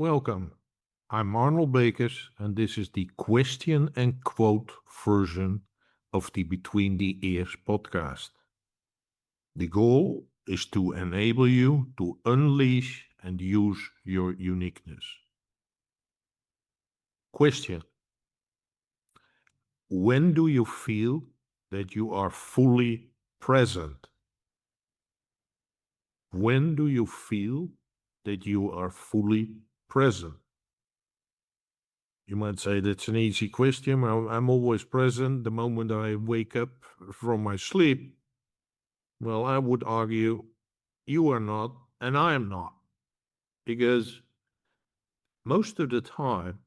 Welcome. I'm Arnold Beekes, and this is the question and quote version of the Between the Ears podcast. The goal is to enable you to unleash and use your uniqueness. Question: when do you feel that you are fully present? When do you feel that you are fully present? You might say that's an easy question. I'm always present the moment I wake up from my sleep. Well, I would argue you are not and I am not. Because most of the time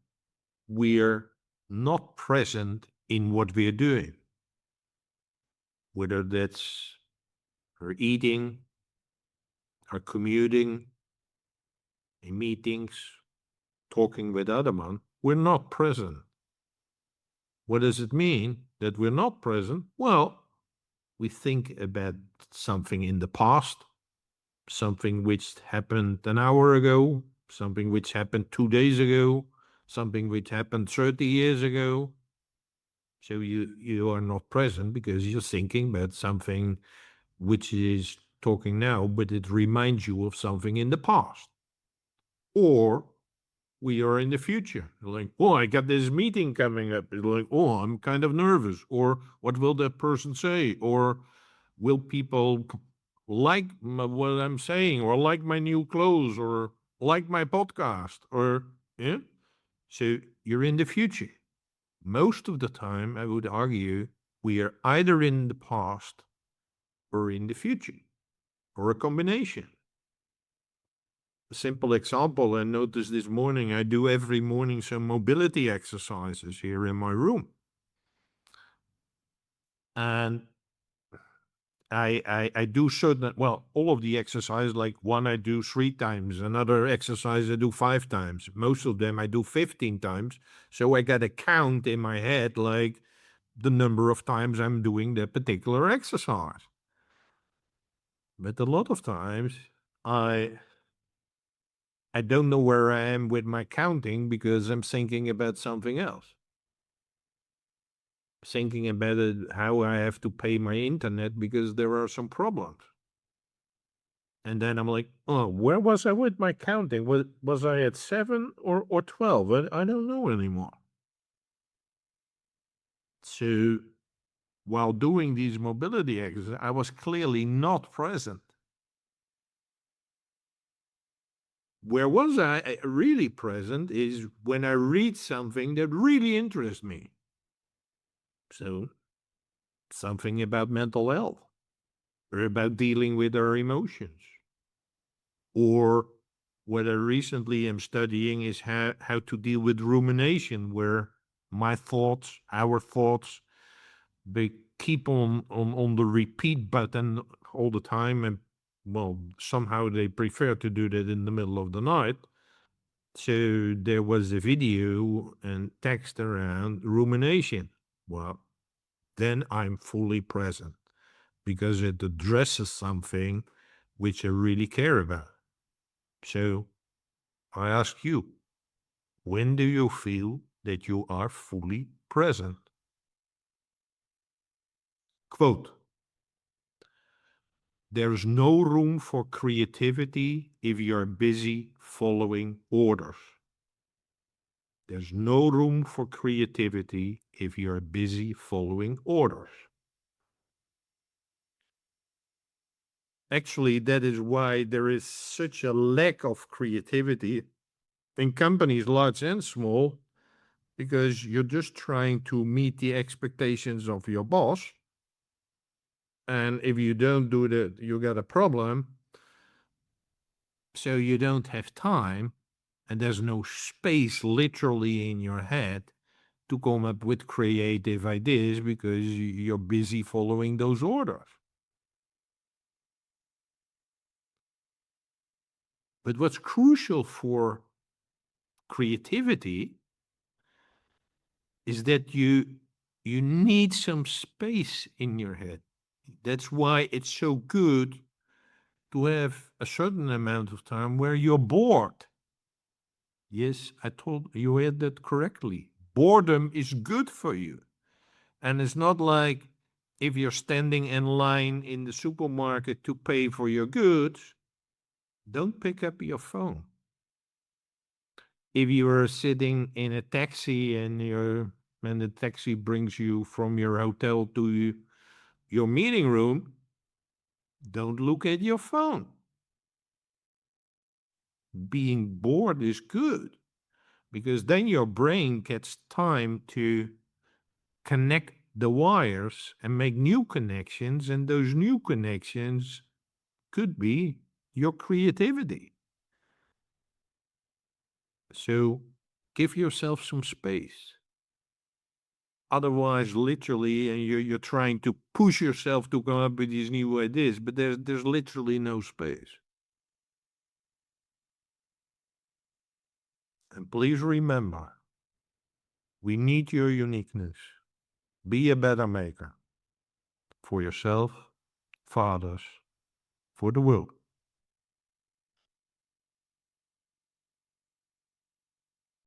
we're not present in what we're doing. Whether that's our eating, our commuting, in meetings, talking with other men, we're not present. What does it mean that we're not present? Well, we think about something in the past, something which happened an hour ago, something which happened 2 days ago, something which happened 30 years ago. So you are not present because you're thinking about something which is talking now, but it reminds you of something in the past. Or we are in the future. Like, oh, I got this meeting coming up. It's like, oh, I'm kind of nervous. Or what will that person say? Or will people like what I'm saying? Or like my new clothes? Or like my podcast? Or, yeah? So you're in the future. Most of the time, I would argue, we are either in the past or in the future, or a combination. A simple example, I noticed this morning, I do every morning some mobility exercises here in my room. And I do certain, well, all of the exercises, like one I do 3 times, another exercise I do 5 times. Most of them I do 15 times. So I got a count in my head, like the number of times I'm doing that particular exercise. But a lot of times I don't know where I am with my counting because I'm thinking about something else. Thinking about how I have to pay my internet because there are some problems. And then I'm like, oh, where was I with my counting? Was I at 7 or 12? I don't know anymore. So while doing these mobility exercises, I was clearly not present. Where was I really present is when I read something that really interests me. So something about mental health, or about dealing with our emotions. Or what I recently am studying is how to deal with rumination, where my thoughts, our thoughts, they keep on the repeat button all the time. And well, somehow they prefer to do that in the middle of the night. So there was a video and text around rumination. Well, then I'm fully present because it addresses something which I really care about. So I ask you, when do you feel that you are fully present? Quote: there's no room for creativity if you're busy following orders. There's no room for creativity if you're busy following orders. Actually, that is why there is such a lack of creativity in companies, large and small, because you're just trying to meet the expectations of your boss. And if you don't do that, you got a problem. So you don't have time, and there's no space literally in your head to come up with creative ideas because you're busy following those orders. But what's crucial for creativity is that you need some space in your head. That's why it's so good to have a certain amount of time where you're bored. Yes, I told you heard that correctly. Boredom is good for you. And it's not like if you're standing in line in the supermarket to pay for your goods, don't pick up your phone. If you are sitting in a taxi and the taxi brings you from your hotel to your meeting room, don't look at your phone. Being bored is good because then your brain gets time to connect the wires and make new connections, and those new connections could be your creativity. So give yourself some space. Otherwise, literally, and you're trying to push yourself to come up with these new ideas, but there's literally no space. And please remember, we need your uniqueness. Be a better maker for yourself, for others, for the world.